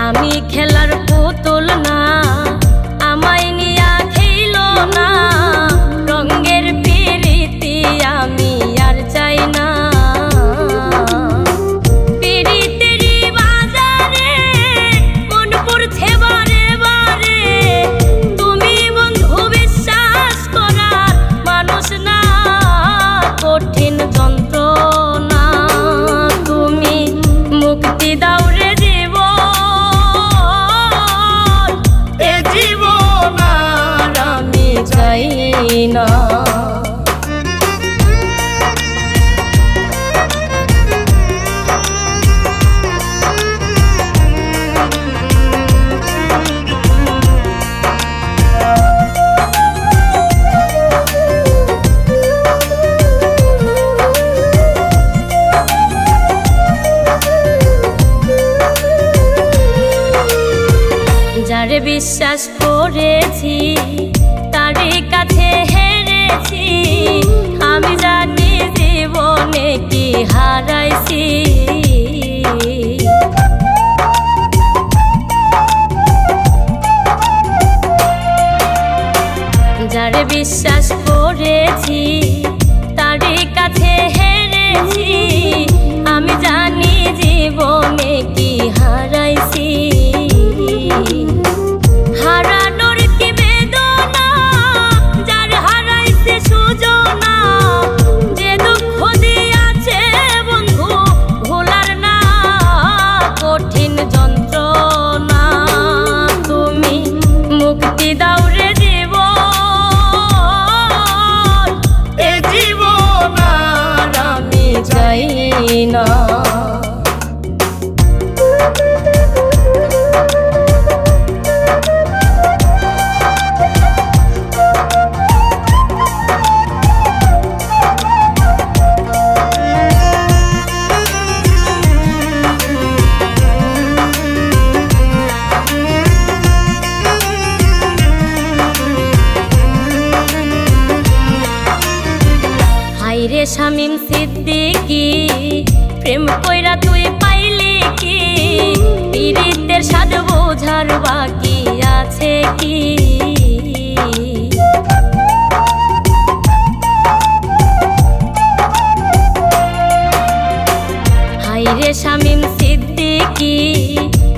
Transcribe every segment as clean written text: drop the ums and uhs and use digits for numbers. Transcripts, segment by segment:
আমি খেলার পুতুল না, আমায় নিয়া খেলো না। রঙের পিরিতি আমি আর চাই না। পিরিতেরি বাজারে মন পড়ছে বারে বারে। তুমি বন্ধু বিশ্বাস করার মানুষ না, কঠিন যন্ত্রণা। তুমি মুক্তি দাও রে না। যারে বিশ্বাস করেছি তারই কাছে হেরেছি। আমি জানি জীবনে কি হারাইছি। যারে বিশ্বাস করেছি তারই কাছে হেরেছি। আমি জানি জীবনে কি হারাইছি। হারানোর কি বেদনা, যার হারাইছে সুজনা। যে দুঃখ দিয়াছে বন্ধু ভোলার না, কঠিন যন্ত্রণা। তুমি মুক্তি দাও রে জীবন, এ জীবন আর আমি চাই না। রে শামীম সিদ্দিকী, প্রেম কইরা তুই পাইলি কি? পীড়িতের স্বাদ বোঝার বাকি আছে কি? হাইরে শামীম সিদ্দিকী,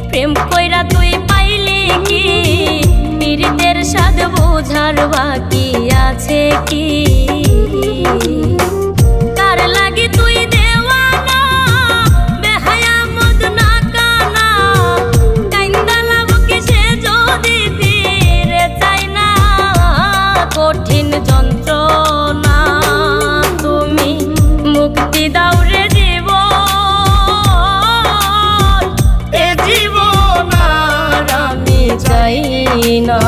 প্রেম কইরা তুই পাইলি কি? পীড়িতের স্বাদ বোঝার বাকি আছে কি? কার লাগি তুই দেওয়ানা, বেহায়া মদ না কানা। কাইন্দা লাভ কিসে যদি ফিরে চাই না, কঠিন যন্ত্রণা। তুমি মুক্তি দাও রে জীবন, এ জীবন আর আমি চাই না।